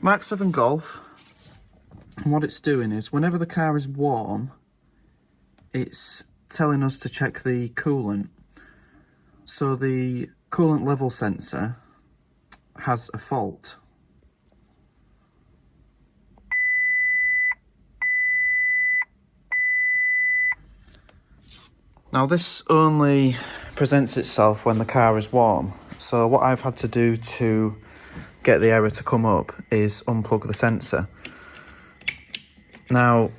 MK7 Golf, and what it's doing is whenever the car is warm, it's telling us to check the coolant. So the coolant level sensor has a fault. Now this only presents itself when the car is warm. So what I've had to do to get the error to come up is unplug the sensor. Now,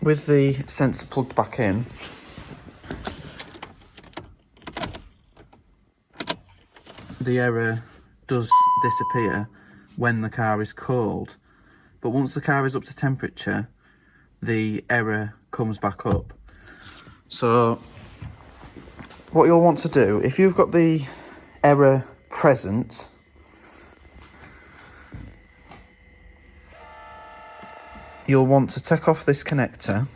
with the sensor plugged back in, the error does disappear when the car is cold. But once the car is up to temperature, the error comes back up. So, what you'll want to do, if you've got the error present, you'll want to take off this connector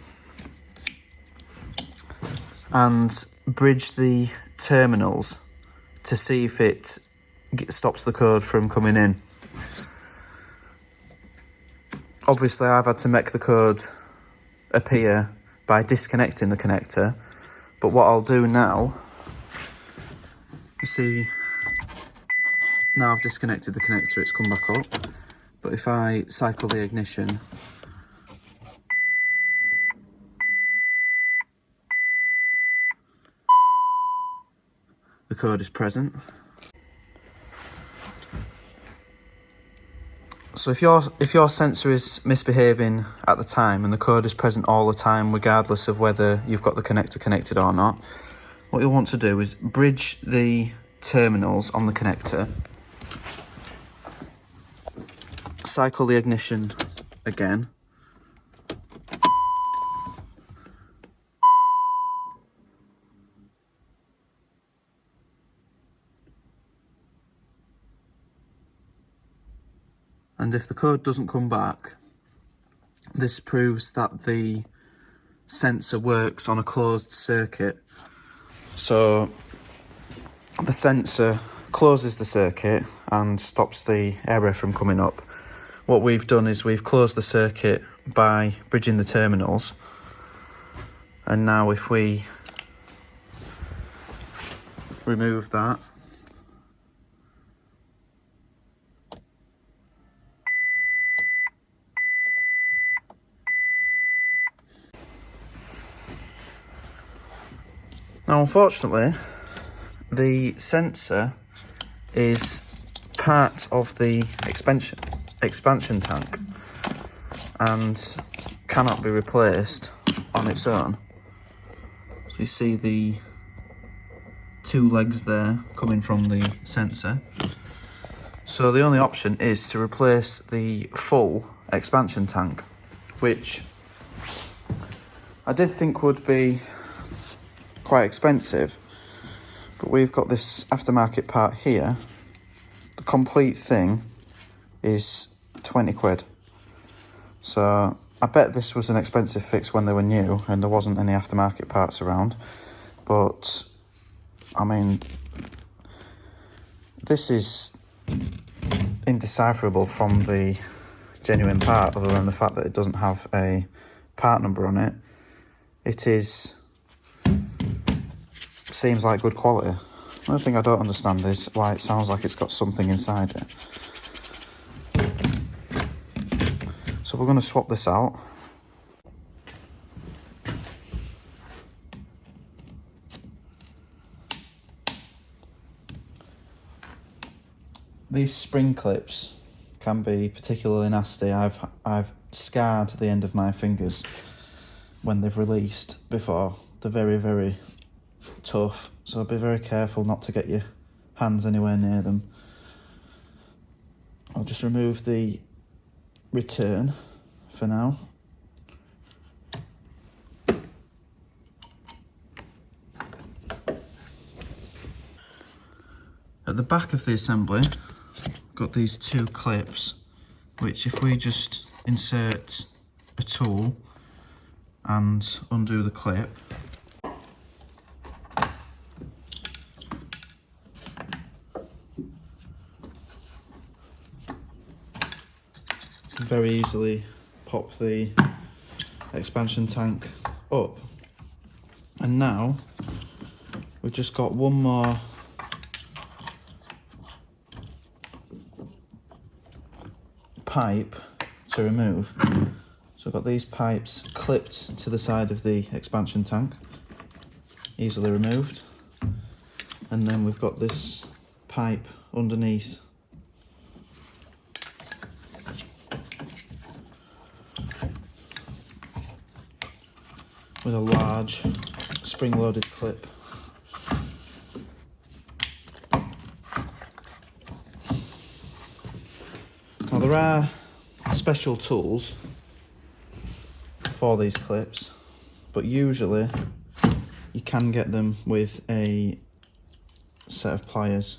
and bridge the terminals to see if it stops the code from coming in. Obviously, I've had to make the code appear by disconnecting the connector, but what I'll do now, you see, now I've disconnected the connector, it's come back up. But if I cycle the ignition, the code is present. So if your sensor is misbehaving at the time and the code is present all the time, regardless of whether you've got the connector connected or not, what you'll want to do is bridge the terminals on the connector, cycle the ignition again, and if the code doesn't come back, this proves that the sensor works on a closed circuit. So the sensor closes the circuit and stops the error from coming up. What we've done is we've closed the circuit by bridging the terminals, and now if we remove that, now unfortunately the sensor is part of the expansion tank and cannot be replaced on its own. So you see the two legs there coming from the sensor. So the only option is to replace the full expansion tank, which I did think would be quite expensive, but we've got this aftermarket part here. The complete thing is 20 quid. So I bet this was an expensive fix when they were new and there wasn't any aftermarket parts around. But I mean, this is indecipherable from the genuine part, other than the fact that it doesn't have a part number on it. It seems like good quality. The only thing I don't understand is why it sounds like it's got something inside it. So we're going to swap this out. These spring clips can be particularly nasty. I've scarred the end of my fingers when they've released before. They're very, very tough, so be very careful not to get your hands anywhere near them. I'll just remove the return for now. At the back of the assembly, got these two clips, which if we just insert a tool and undo the clip, very easily pop the expansion tank up. And now we've just got one more pipe to remove. So I've got these pipes clipped to the side of the expansion tank, easily removed. And then we've got this pipe underneath. With a large spring-loaded clip. Now there are special tools for these clips, but usually you can get them with a set of pliers.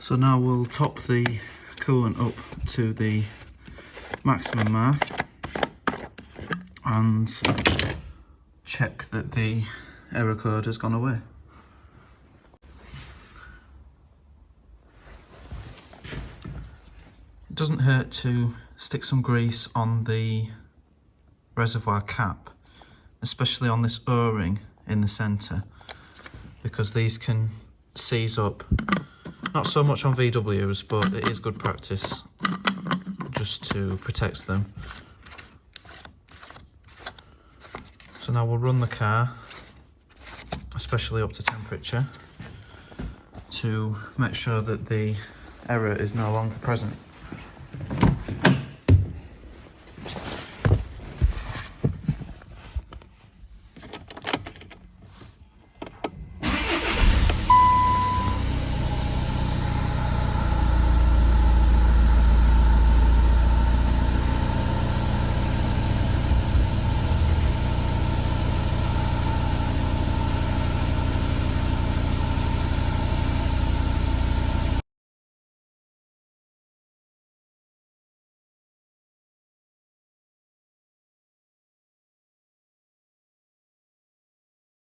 So now we'll top the coolant up to the maximum mark and check that the error code has gone away. It doesn't hurt to stick some grease on the reservoir cap, especially on this O-ring in the centre, because these can seize up. Not so much on VWs, but it is good practice just to protect them. So now we'll run the car, especially up to temperature, to make sure that the error is no longer present.